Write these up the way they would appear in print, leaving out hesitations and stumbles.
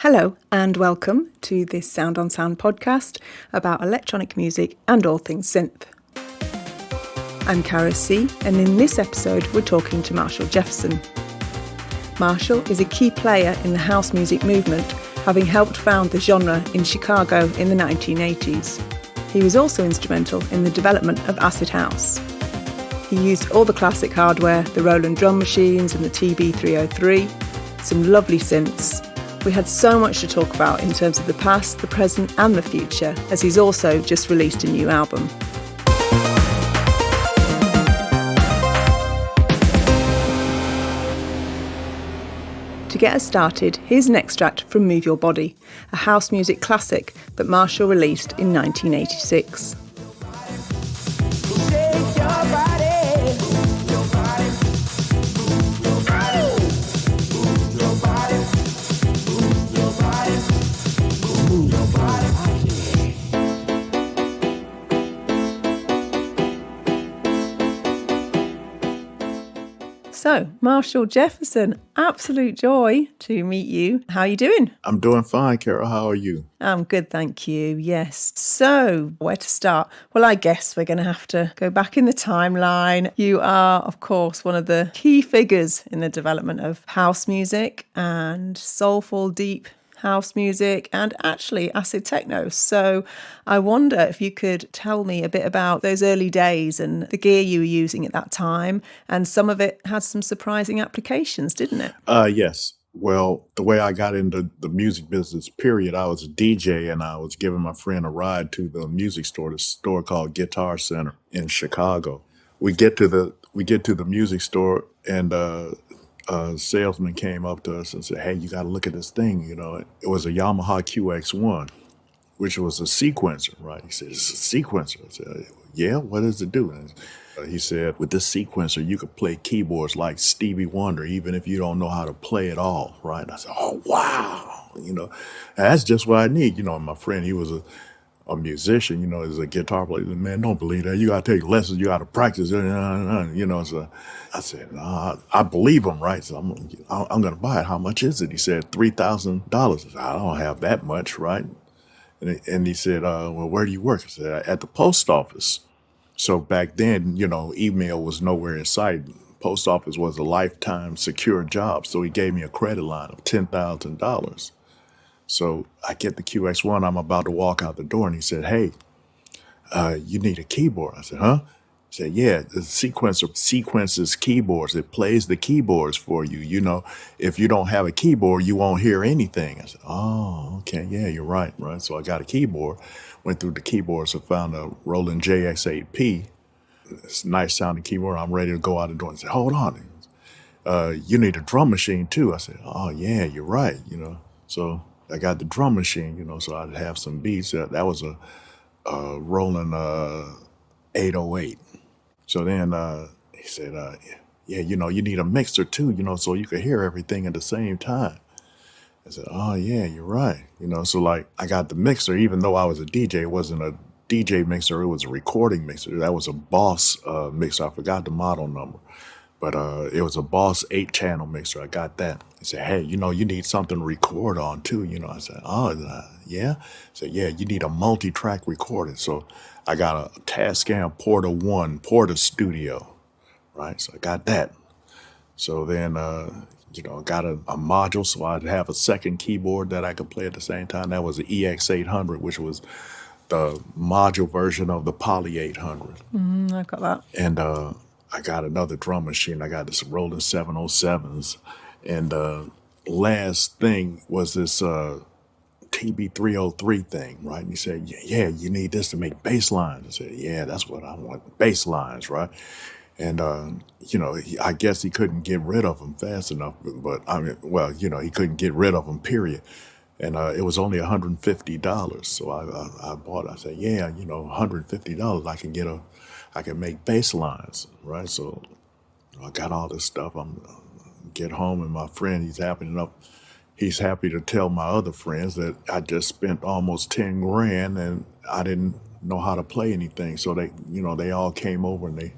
Hello and welcome to this Sound on Sound podcast about electronic music and all things synth. I'm Cara C, and in this episode we're talking to Marshall Jefferson. Marshall is a key player in the house music movement, having helped found the genre in Chicago in the 1980s. He was also instrumental in the development of acid house. He used all the classic hardware, the Roland drum machines and the TB303, some lovely synths. We had so much to talk about in terms of the past, the present and the future, as he's also just released a new album. To get us started, here's an extract from Move Your Body, a house music classic that Marshall released in 1986. So, Marshall Jefferson, absolute joy to meet you. How are you doing? I'm doing fine, Carol. How are you? I'm good, thank you. Yes. So, where to start? Well, I guess we're going to have to go back in the timeline. You are, of course, one of the key figures in the development of house music and soulful, deep house music and actually acid techno. So I wonder if you could tell me a bit about those early days and the gear you were using at that time. And some of it had some surprising applications, didn't it? Yes. Well, the way I got into the music business, period, I was a DJ and I was giving my friend a ride to the music store, the store called Guitar Center in Chicago. We get to the music store and a salesman came up to us and said, "Hey, you got to look at this thing." You know, it was a Yamaha QX1, which was a sequencer, right? He said, "It's a sequencer." I said, "Yeah, what does it do?" And he said, "With this sequencer, you could play keyboards like Stevie Wonder, even if you don't know how to play at all," right? And I said, "Oh, wow." You know, that's just what I need. You know, my friend, he was a musician, you know, as a guitar player. "Man, don't believe that. You got to take lessons. You got to practice." You know, so I said, "Nah, I believe him, right? So I'm going to buy it. How much is it?" He said, $3,000. I said, "I don't have that much, right?" And he said, "Well, where do you work?" I said, "At the post office." So back then, you know, email was nowhere in sight. Post office was a lifetime secure job. So he gave me a credit line of $10,000. So I get the QX1, I'm about to walk out the door, and he said, "Hey, you need a keyboard." I said, "Huh?" He said, "Yeah, the sequencer sequences keyboards. It plays the keyboards for you. You know, if you don't have a keyboard, you won't hear anything." I said, "Oh, okay, yeah, you're right." So I got a keyboard, went through the keyboards, and found a Roland JX8P. It's a nice sounding keyboard. I'm ready to go out the door and said, "Hold on, you need a drum machine too." I said, "Oh, yeah, you're right, you know." So I got the drum machine, you know, so I'd have some beats. That was a Roland 808. So then he said, "Yeah, you know, you need a mixer too, you know, so you could hear everything at the same time." I said, "Oh, yeah, you're right." You know, so like I got the mixer, even though I was a DJ, it wasn't a DJ mixer, it was a recording mixer. That was a Boss mixer. I forgot the model number. But it was a Boss 8-channel mixer. I got that. He said, "Hey, you know, you need something to record on too." You know, I said, "Oh, yeah." He said, "Yeah, you need a multi-track recorder." So I got a Tascam Porta 1, Porta Studio, right? So I got that. So then, you know, I got a module so I'd have a second keyboard that I could play at the same time. That was the EX800, which was the module version of the Poly 800. I've got that. And I got another drum machine. I got this Roland 707s. And last thing was this TB303 thing, right? And he said, "Yeah, you need this to make bass lines." I said, "Yeah, that's what I want, bass lines," right? And, you know, I guess he couldn't get rid of them fast enough. But I mean, well, you know, he couldn't get rid of them, period. And it was only $150. So I bought it. I said, "Yeah, you know, $150, I can make bass lines," right? So I got all this stuff. I'm get home and my friend, he's happy to tell my other friends that I just spent almost 10 grand and I didn't know how to play anything. So they all came over and they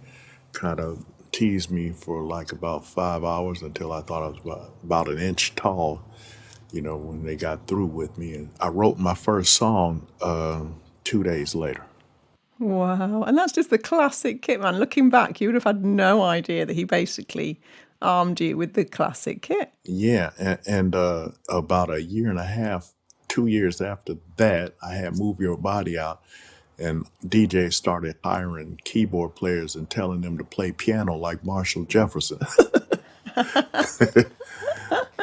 kind of teased me for like about 5 hours until I thought I was about an inch tall. when they got through with me. And I wrote my first song 2 days later. Wow. And that's just the classic kit, man. Looking back, you would have had no idea that he basically armed you with the classic kit. Yeah, and about a year and a half, 2 years after that, I had Move Your Body out, and DJs started hiring keyboard players and telling them to play piano like Marshall Jefferson.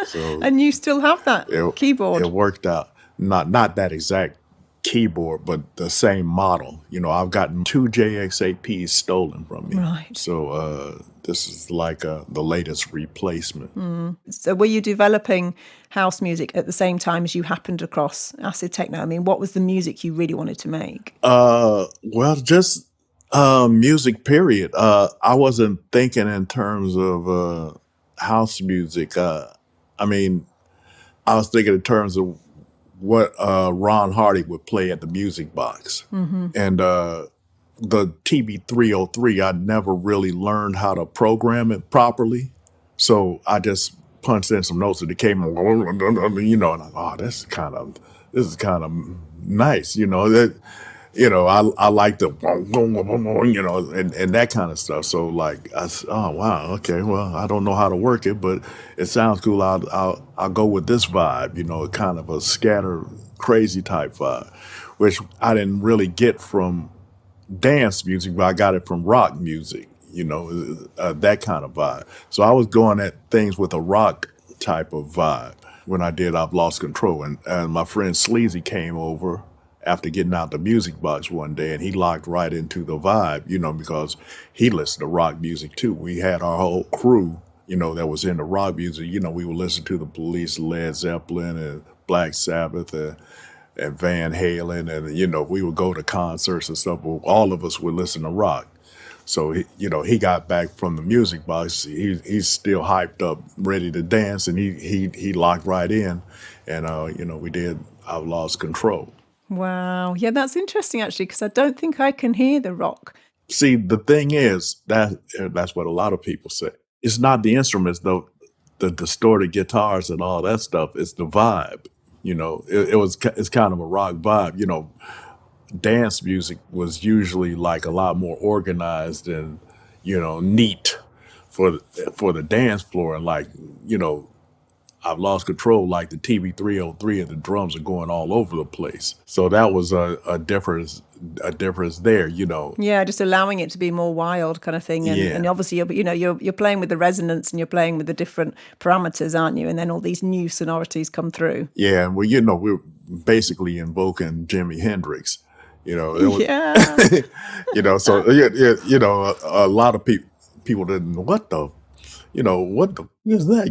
So And you still have that keyboard. it worked out. Not that exact keyboard, but the same model. I've gotten 2 JX8Ps stolen from me. Right. So this is like the latest replacement. So were you developing house music at the same time as you happened across acid techno? I mean, what was the music you really wanted to make? Well, just music, period. I wasn't thinking in terms of house music. I mean, I was thinking in terms of what Ron Hardy would play at the music box. And the TB303, I never really learned how to program it properly. So I just punched in some notes and it came, and I, this is kind of nice, I like the, and that kind of stuff. So like, oh wow, okay, well, I don't know how to work it, but it sounds cool. I'll go with this vibe, kind of a scatter, crazy type vibe, which I didn't really get from dance music, but I got it from rock music, that kind of vibe. So I was going at things with a rock type of vibe when I did I've Lost Control. And my friend Sleazy came over after getting out the music box one day, and he locked right into the vibe, because he listened to rock music too. We had our whole crew, that was into rock music. We would listen to the Police, Led Zeppelin, and Black Sabbath, and Van Halen, and we would go to concerts and stuff. But all of us would listen to rock. So he got back from the music box. He's still hyped up, ready to dance, and he locked right in, and we did I've Lost Control. Wow. Yeah, that's interesting actually, because I don't think I can hear the rock. See, the thing is that's what a lot of people say. It's not the instruments though, the distorted guitars and all that stuff. It's the vibe. It's kind of a rock vibe. Dance music was usually like a lot more organized and neat for the dance floor, and like I've Lost Control, like the TB303, and the drums are going all over the place. So that was a difference there, Yeah, just allowing it to be more wild kind of thing. And, Yeah. and obviously, you're playing with the resonance and you're playing with the different parameters, aren't you? And then all these new sonorities come through. Yeah, well, we're basically invoking Jimi Hendrix. It was, Yeah. So a lot of people didn't know what the is that?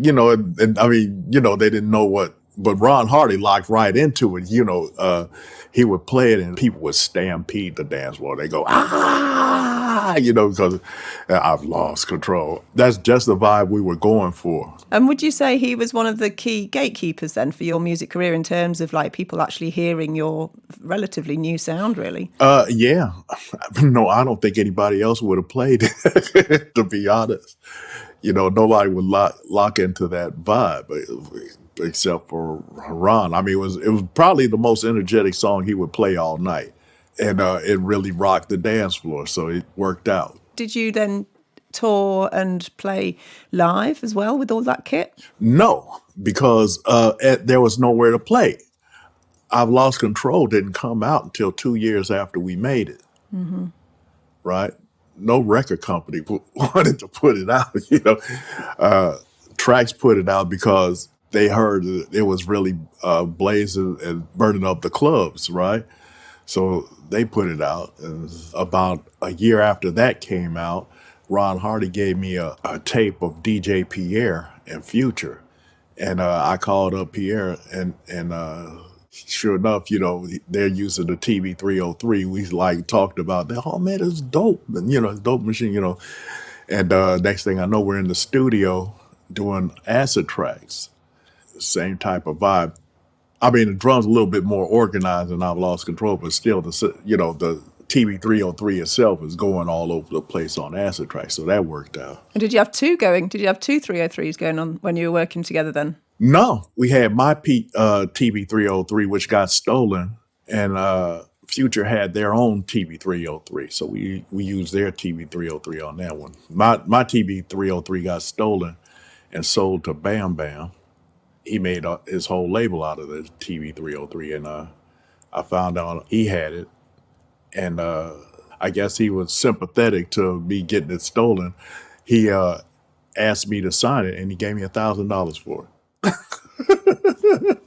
And I mean, they didn't know what, but Ron Hardy locked right into it. He would play it and people would stampede the dance floor. They go, because I've lost control. That's just the vibe we were going for. And would you say he was one of the key gatekeepers then for your music career in terms of like people actually hearing your relatively new sound, really? Yeah. No, I don't think anybody else would have played it, to be honest. Nobody would lock into that vibe except for Ron. I mean, it was probably the most energetic song he would play all night. And it really rocked the dance floor, so it worked out. Did you then tour and play live as well with all that kit? No, because there was nowhere to play. I've Lost Control didn't come out until 2 years after we made it. Mm-hmm. Right? No record company wanted to put it out. TRAX put it out because they heard it was really blazing and burning up the clubs, right? So they put it out. And about a year after that came out, Ron Hardy gave me a tape of DJ Pierre and Future. And I called up Pierre and sure enough, they're using the TB303. We like talked about that. Oh man, it's dope. And it's dope machine, And next thing I know, we're in the studio doing Acid Trax. Same type of vibe. I mean, the drum's a little bit more organized and I've Lost Control, but still the TB303 itself is going all over the place on Acid Trax. So that worked out. And did you have two going? Did you have two 303s going on when you were working together then? No, we had my TB303, which got stolen, and Future had their own TB303, so we used their TB303 on that one. My TB303 got stolen and sold to Bam Bam. He made his whole label out of the TB303, and I found out he had it, and I guess he was sympathetic to me getting it stolen. He asked me to sign it, and he gave me $1,000 for it.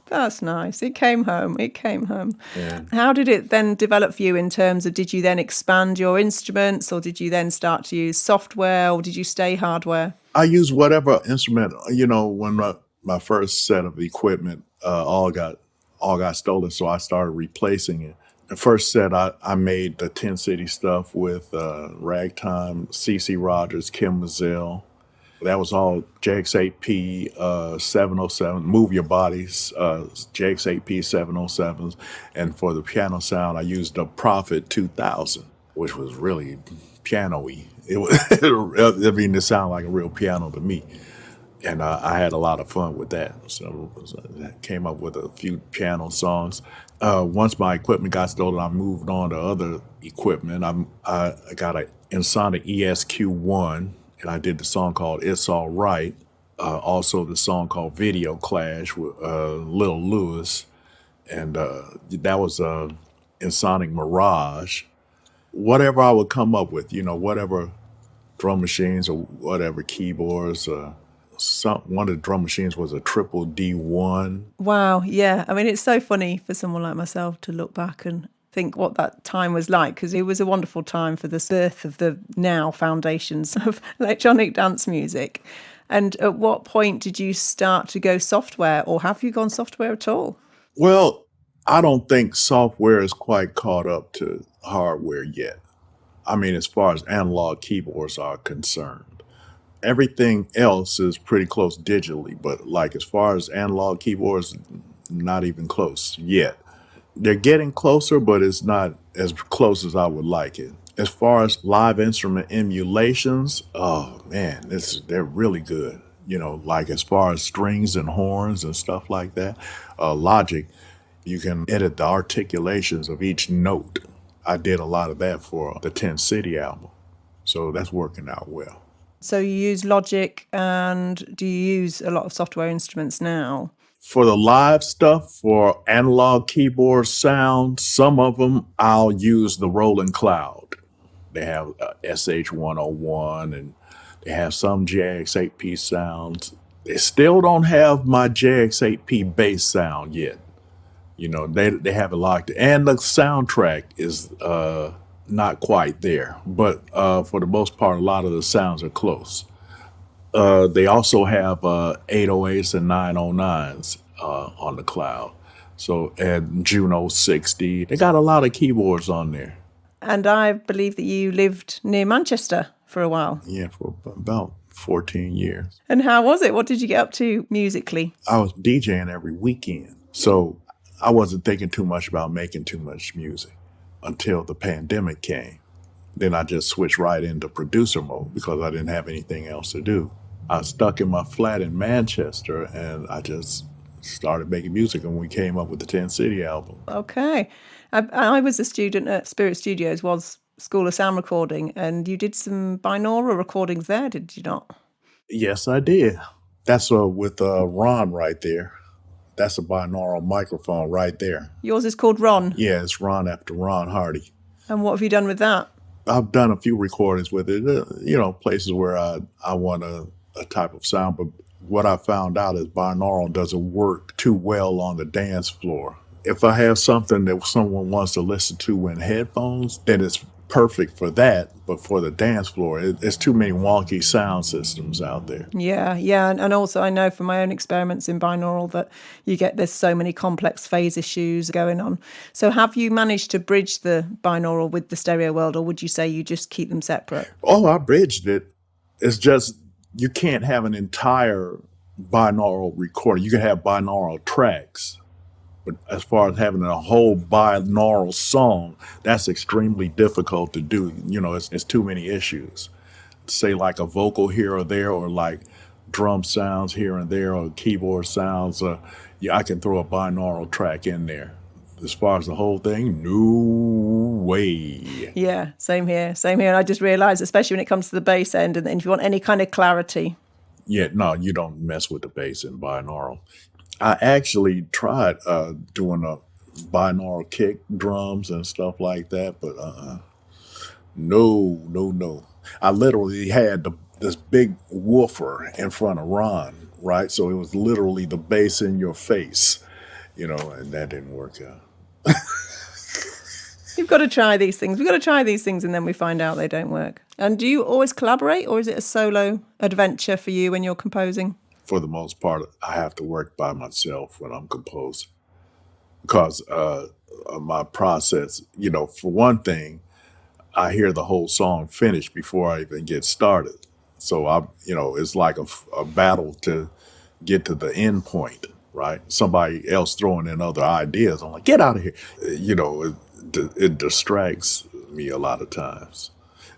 That's nice. It came home. It came home. Yeah. How did it then develop for you in terms of, did you then expand your instruments, or did you then start to use software, or did you stay hardware? I use whatever instrument, when my first set of equipment all got stolen, so I started replacing it. The first set I made the 10 City stuff with Ragtime, CC Rogers, Kim Mazzell. That was all JX8P 707, Move Your Bodies, JX8P 707s. And for the piano sound, I used the Prophet 2000, which was really piano-y. It sounded like a real piano to me. And I had a lot of fun with that. So I came up with a few piano songs. Once my equipment got stolen, I moved on to other equipment. I got an Ensoniq ESQ1, and I did the song called It's All Right. Also the song called Video Clash with Lil Lewis. And that was Ensoniq Mirage. Whatever I would come up with, whatever drum machines or whatever keyboards. One of the drum machines was a triple D1. Wow, yeah. I mean, it's so funny for someone like myself to look back and think what that time was like, because it was a wonderful time for the birth of the now foundations of electronic dance music. And at what point did you start to go software, or have you gone software at all? Well, I don't think software is quite caught up to hardware yet. I mean, as far as analog keyboards are concerned. Everything else is pretty close digitally, but like as far as analog keyboards, not even close yet. They're getting closer, but it's not as close as I would like it. As far as live instrument emulations, oh man, they're really good. Like as far as strings and horns and stuff like that, Logic, you can edit the articulations of each note. I did a lot of that for the 10 City album, so that's working out well. So you use Logic, and do you use a lot of software instruments now? For the live stuff, for analog keyboard sound, some of them I'll use the Roland Cloud. They have SH101, and they have some JX8P sounds. They still don't have my JX8P bass sound yet. They have it locked. And the soundtrack is not quite there, but for the most part, a lot of the sounds are close. They also have 808s and 909s on the cloud. So, and Juno 60. They got a lot of keyboards on there. And I believe that you lived near Manchester for a while. Yeah, for about 14 years. And how was it? What did you get up to musically? I was DJing every weekend. So I wasn't thinking too much about making too much music until the pandemic came. Then I just switched right into producer mode because I didn't have anything else to do. I was stuck in my flat in Manchester, and I just started making music, and we came up with the 10 City album. Okay. I was a student at Spirit Studios, was School of Sound Recording, and you did some binaural recordings there, did you not? Yes, I did. That's with Ron right there. That's a binaural microphone right there. Yours is called Ron? Yeah, it's Ron after Ron Hardy. And what have you done with that? I've done a few recordings with it, places where I want a type of sound, but what I found out is binaural doesn't work too well on the dance floor. If I have something that someone wants to listen to in headphones, then it's perfect for that. But for the dance floor, it's too many wonky sound systems out there. Yeah. And also I know from my own experiments in binaural that there's so many complex phase issues going on. So have you managed to bridge the binaural with the stereo world, or would you say you just keep them separate? Oh, I bridged it. It's just you can't have an entire binaural recording. You can have binaural tracks. But as far as having a whole binaural song, that's extremely difficult to do. It's too many issues. Say like a vocal here or there, or like drum sounds here and there or keyboard sounds, yeah, I can throw a binaural track in there. As far as the whole thing, no way. Yeah, same here. Same here. And I just realized, especially when it comes to the bass end, and if you want any kind of clarity. Yeah, no, you don't mess with the bass in binaural. I actually tried doing a binaural kick drums and stuff like that, but no. I literally had this big woofer in front of Ron, right? So it was literally the bass in your face, and that didn't work out. You've got to try these things. We've got to try these things, and then we find out they don't work. And do you always collaborate, or is it a solo adventure for you when you're composing? For the most part, I have to work by myself when I'm composing because of my process. For one thing, I hear the whole song finished before I even get started. So it's like a battle to get to the end point, right? Somebody else throwing in other ideas. I'm like, get out of here. It distracts me a lot of times.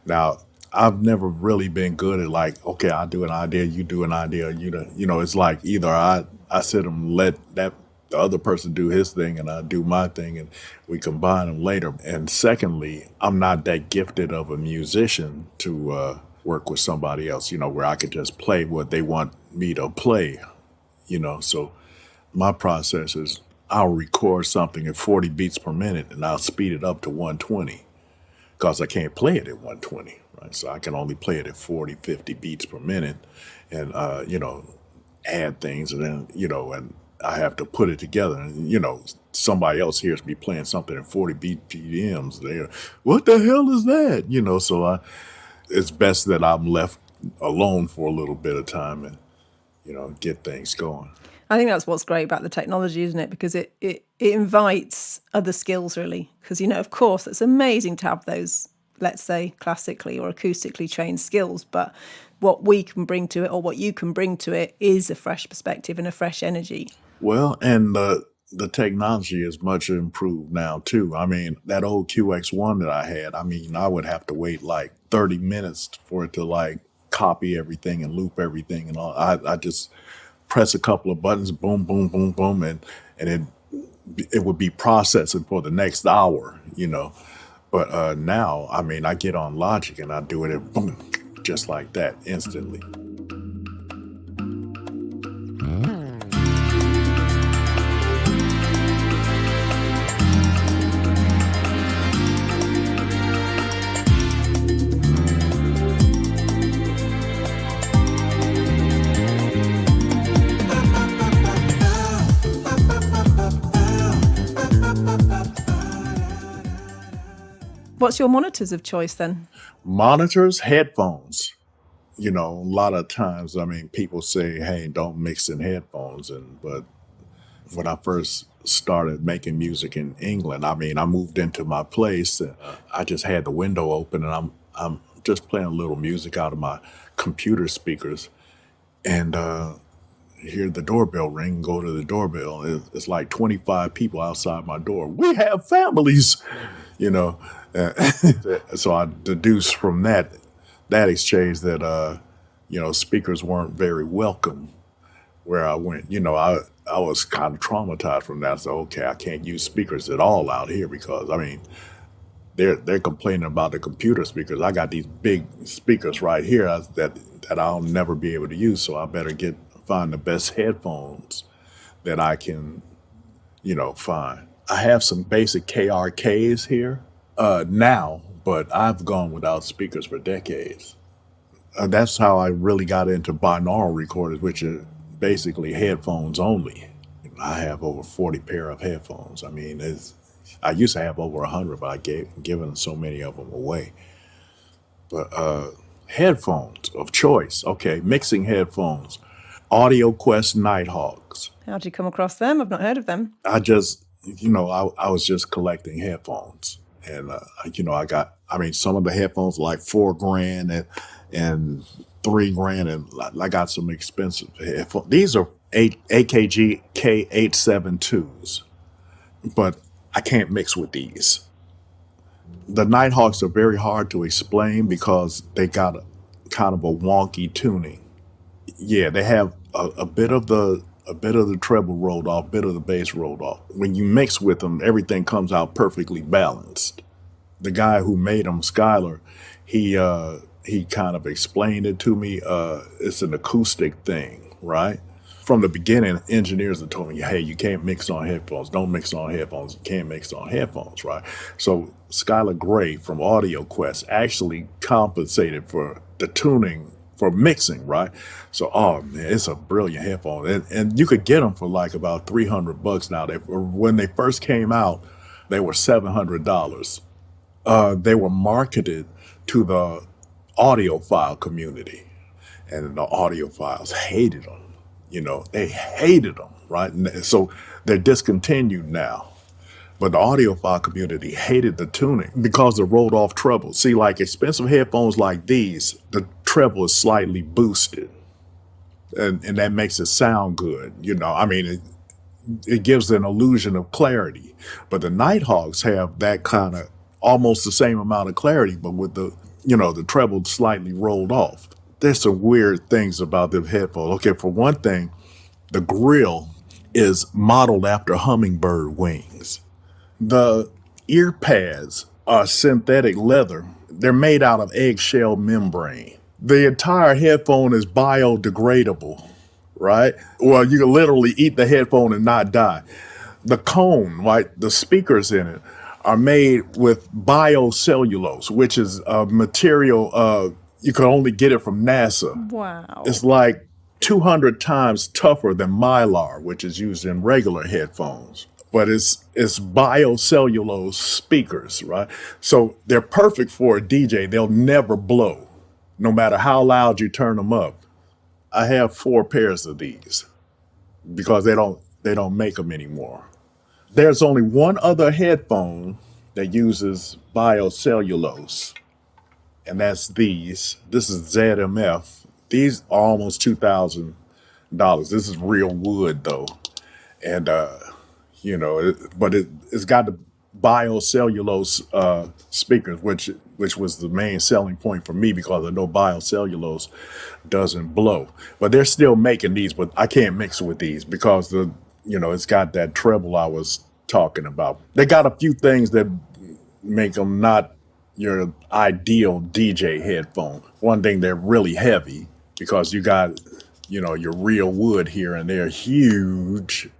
Now, I've never really been good at like, okay, I do an idea, you do an idea, it's like either I sit and let the other person do his thing and I do my thing and we combine them later. And secondly, I'm not that gifted of a musician to work with somebody else, where I could just play what they want me to play, So my process is I'll record something at 40 beats per minute and I'll speed it up to 120 because I can't play it at 120, right? So I can only play it at 40, 50 beats per minute and, add things and then, and I have to put it together and, somebody else hears me playing something at 40 BPMs. They're, what the hell is that? So it's best that I'm left alone for a little bit of time and, get things going. I think that's what's great about the technology, isn't it? Because it invites other skills, really. Because, of course, it's amazing to have those, let's say, classically or acoustically trained skills. But what we can bring to it or what you can bring to it is a fresh perspective and a fresh energy. Well, and the technology is much improved now, too. I mean, that old QX1 that I had, I would have to wait like 30 minutes for it to like copy everything and loop everything and all. I just press a couple of buttons, boom, boom, boom, boom, and it would be processing for the next hour, But now, I get on Logic and I do it at boom, just like that, instantly. What's your monitors of choice then? Monitors, headphones. A lot of times, people say, hey, don't mix in headphones. But when I first started making music in England, I moved into my place and I just had the window open and I'm just playing a little music out of my computer speakers and hear the doorbell ring, go to the doorbell. It's like 25 people outside my door. We have families, So I deduced from that exchange that, speakers weren't very welcome where I went. I was kind of traumatized from that. So, okay, I can't use speakers at all out here because, they're complaining about the computer speakers. I got these big speakers right here that I'll never be able to use. So I better find the best headphones that I can, find. I have some basic KRKs here. Now, but I've gone without speakers for decades. That's how I really got into binaural recorders, which are basically headphones only. I have over 40 pair of headphones. I used to have over 100, but I given so many of them away. But headphones of choice. Okay, mixing headphones. Audio Quest Nighthawks. How'd you come across them? I've not heard of them. I just, I was just collecting headphones. And, I got, some of the headphones like $4,000 and $3,000. And I got some expensive headphones. These are AKG K872s, but I can't mix with these. The Nighthawks are very hard to explain because they got kind of a wonky tuning. Yeah, they have a bit of the treble rolled off, a bit of the bass rolled off. When you mix with them, everything comes out perfectly balanced. The guy who made them, Skylar, he kind of explained it to me. It's an acoustic thing, right? From the beginning, engineers have told me, hey, you can't mix on headphones. Don't mix on headphones. You can't mix on headphones, right? So Skylar Gray from Audio Quest actually compensated for the tuning for mixing, right? So, oh man, it's a brilliant headphone. And you could get them for like about $300 now. When they first came out, they were $700. They were marketed to the audiophile community, and the audiophiles hated them. They hated them, right? And so they're discontinued now. But the audiophile community hated the tuning because of rolled off treble. See, like expensive headphones like these, the treble is slightly boosted, and that makes it sound good. I mean, it gives an illusion of clarity. But the Nighthawks have that kind of almost the same amount of clarity, but with the treble slightly rolled off. There's some weird things about the headphones. Okay, for one thing, the grill is modeled after hummingbird wings. The ear pads are synthetic leather. They're made out of eggshell membrane. The entire headphone is biodegradable, right? Well, you can literally eat the headphone and not die. The cone, right, the speakers in it are made with biocellulose, which is a material you can only get it from NASA. Wow. It's like 200 times tougher than Mylar, which is used in regular headphones. But it's biocellulose speakers, right? So they're perfect for a DJ. They'll never blow, no matter how loud you turn them up. I have 4 pairs of these because they don't make them anymore. There's only one other headphone that uses biocellulose, and that's these. This is ZMF. These are almost $2,000. This is real wood though, and but it's got the biocellulose speakers, which was the main selling point for me because I know biocellulose doesn't blow. But they're still making these, but I can't mix with these because it's got that treble I was talking about. They got a few things that make them not your ideal DJ headphone. One thing, they're really heavy because you got, your real wood here and they're huge,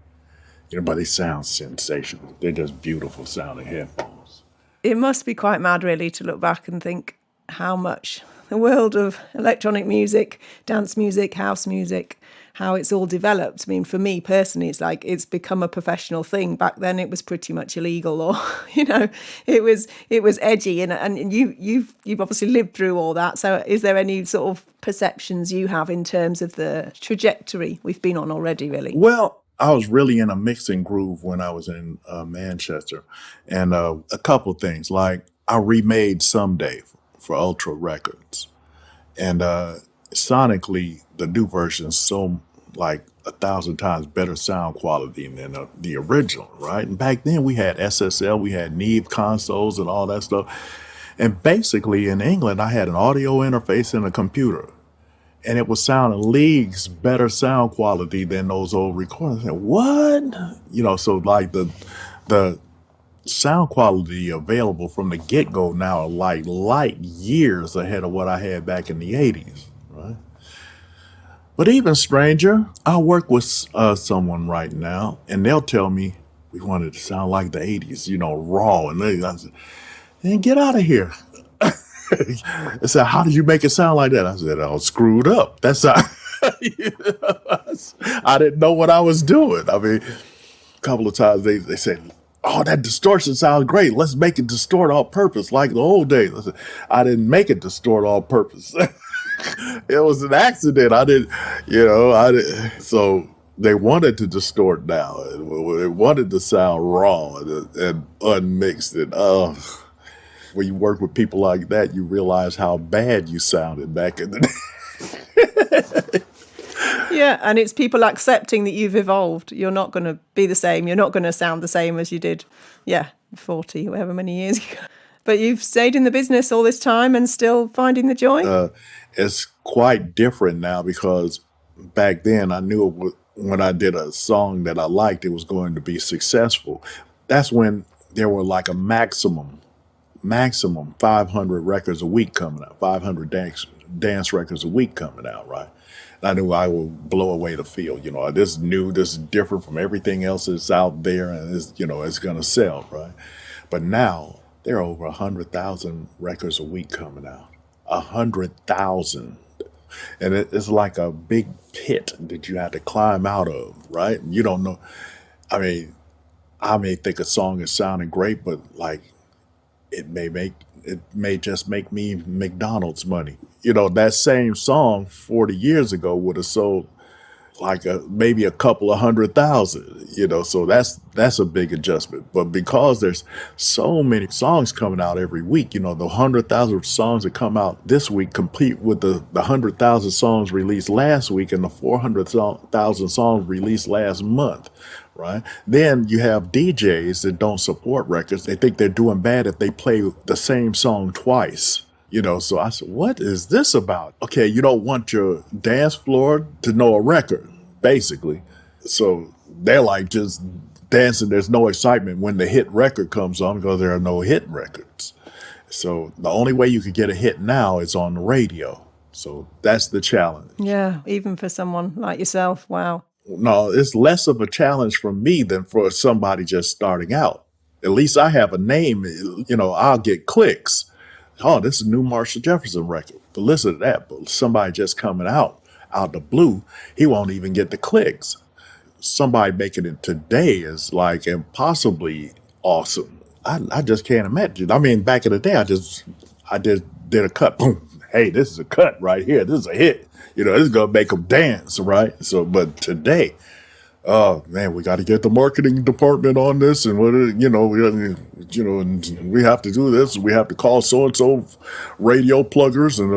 but they sound sensational. They're just beautiful sounding headphones. It must be quite mad, really, to look back and think how much the world of electronic music, dance music, house music, how it's all developed. I mean, for me personally, it's like it's become a professional thing. Back then, it was pretty much illegal, or it was edgy. And you've obviously lived through all that. So, is there any sort of perceptions you have in terms of the trajectory we've been on already? Really? Well, I was really in a mixing groove when I was in Manchester, and a couple things like I remade Someday for Ultra Records, and sonically the new version is so like 1,000 times better sound quality than the original, right? And back then we had SSL, we had Neve consoles and all that stuff, and basically in England I had an audio interface and a computer. And it was sounding leagues better sound quality than those old recordings. I said, what? So like the sound quality available from the get-go now are like light years ahead of what I had back in the 80s, right? But even stranger, I work with someone right now, and they'll tell me we wanted to sound like the 80s, raw. And I said, man, get out of here. I said, how did you make it sound like that? I said, I was screwed up. That's how I didn't know what I was doing. I mean, a couple of times they said, oh, that distortion sounds great. Let's make it distort all purpose like the old days. I said, I didn't make it distort all purpose. It was an accident. I didn't. So they wanted to distort now. They wanted to sound raw and unmixed. And when you work with people like that, you realize how bad you sounded back in the day. Yeah, and it's people accepting that you've evolved. You're not going to be the same. You're not going to sound the same as you did, 40, however many years ago. But you've stayed in the business all this time and still finding the joy? It's quite different now because back then I knew when I did a song that I liked, it was going to be successful. That's when there were like a maximum 500 records a week coming out, 500 dance records a week coming out, right? And I knew I would blow away the field. This is new, this is different from everything else that's out there, and it's going to sell, right? But now there are over 100,000 records a week coming out. 100,000. And it's like a big pit that you have to climb out of, right? You don't know. I mean, I may think a song is sounding great, but like it may just make me McDonald's money. That same song 40 years ago would have sold like maybe a couple of 100,000, so that's a big adjustment. But because there's so many songs coming out every week, the 100,000 songs that come out this week compete with the 100,000 songs released last week and the 400,000 songs released last month, right? Then you have DJs that don't support records. They think they're doing bad if they play the same song twice. So I said, what is this about? Okay, you don't want your dance floor to know a record, basically. So they're like just dancing. There's no excitement when the hit record comes on because there are no hit records. So the only way you could get a hit now is on the radio. So that's the challenge. Yeah, even for someone like yourself, wow. No, it's less of a challenge for me than for somebody just starting out. At least I have a name, I'll get clicks. Oh, this is a new Marshall Jefferson record. But listen to that. But somebody just coming out the blue, he won't even get the clicks. Somebody making it today is like impossibly awesome. I just can't imagine. I mean, back in the day, I just did a cut. Boom. Hey, this is a cut right here. This is a hit. This is going to make them dance, right? So, but today, oh man, we got to get the marketing department on this, and and we have to do this. We have to call so and so radio pluggers, and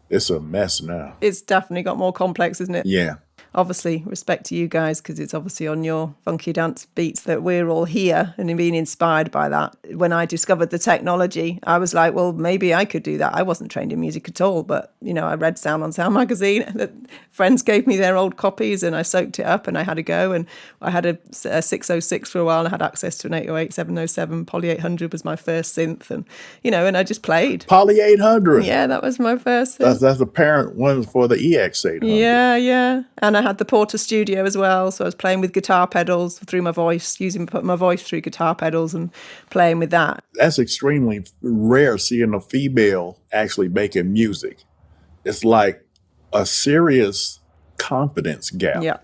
it's a mess now. It's definitely got more complex, isn't it? Yeah. Obviously, respect to you guys, because it's obviously on your funky dance beats that we're all here and being inspired by that. When I discovered the technology, I was like, well, maybe I could do that. I wasn't trained in music at all, but, I read Sound on Sound magazine. That friends gave me their old copies and I soaked it up and I had a go. And I had a 606 for a while and I had access to an 808, 707. Poly 800 was my first synth. And, and I just played. Poly 800? Yeah, that was my first synth. That's the parent one for the EX 800. Yeah. And I had the Porter Studio as well, so I was playing with guitar pedals through my voice, putting my voice through guitar pedals and playing with that. That's extremely rare, seeing a female actually making music. It's like a serious confidence gap. Yeah.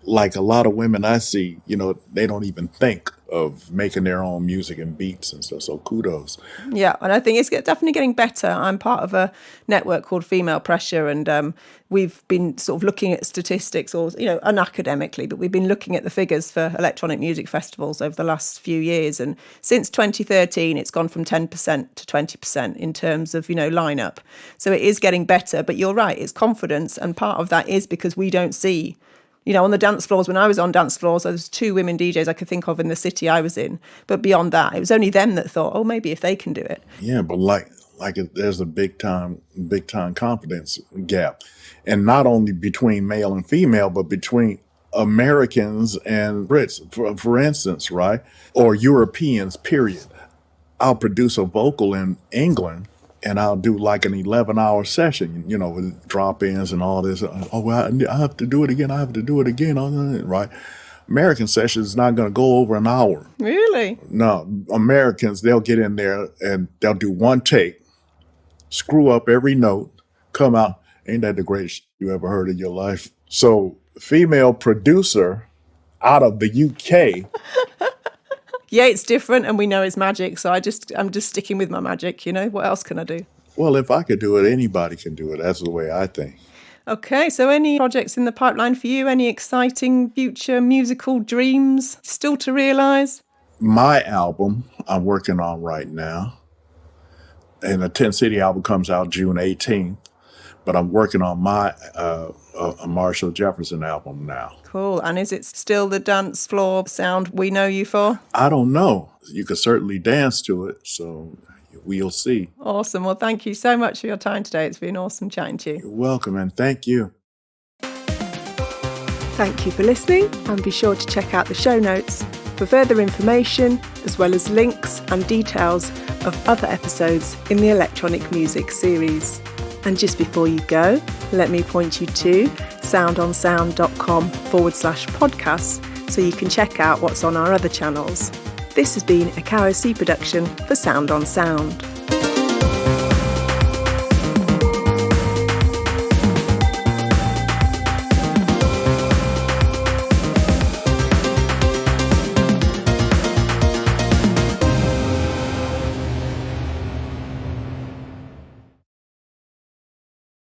Like a lot of women I see, they don't even think of making their own music and beats and stuff. So kudos. Yeah, and I think it's definitely getting better. I'm part of a network called Female Pressure, and we've been sort of looking at statistics, or unacademically, but we've been looking at the figures for electronic music festivals over the last few years. And since 2013, it's gone from 10% to 20% in terms of lineup. So it is getting better. But you're right, it's confidence, and part of that is because we don't see. On the dance floors, when I was on dance floors, there was 2 women DJs I could think of in the city I was in. But beyond that, it was only them that thought, oh, maybe if they can do it. Yeah, but there's a big time confidence gap. And not only between male and female, but between Americans and Brits, for instance, right? Or Europeans, period. I'll produce a vocal in England, and I'll do like an 11-hour session, with drop-ins and all this. Oh, well, I have to do it again. Right? American session is not going to go over an hour. Really? No, Americans, they'll get in there and they'll do one take, screw up every note, come out. Ain't that the greatest you ever heard in your life? So, female producer out of the UK. Yeah, it's different, and we know it's magic. So I'm just sticking with my magic. What else can I do? Well, if I could do it, anybody can do it. That's the way I think. Okay, so any projects in the pipeline for you? Any exciting future musical dreams still to realise? My album I'm working on right now, and the 10 City album comes out June 18th. But I'm working on my a Marshall Jefferson album now. Cool. And is it still the dance floor sound we know you for? I don't know. You could certainly dance to it. So we'll see. Awesome. Well, thank you so much for your time today. It's been awesome chatting to you. You're welcome, and thank you. Thank you for listening, and be sure to check out the show notes for further information, as well as links and details of other episodes in the electronic music series. And just before you go, let me point you to soundonsound.com/podcasts so you can check out what's on our other channels. This has been a Kara C production for Sound on Sound.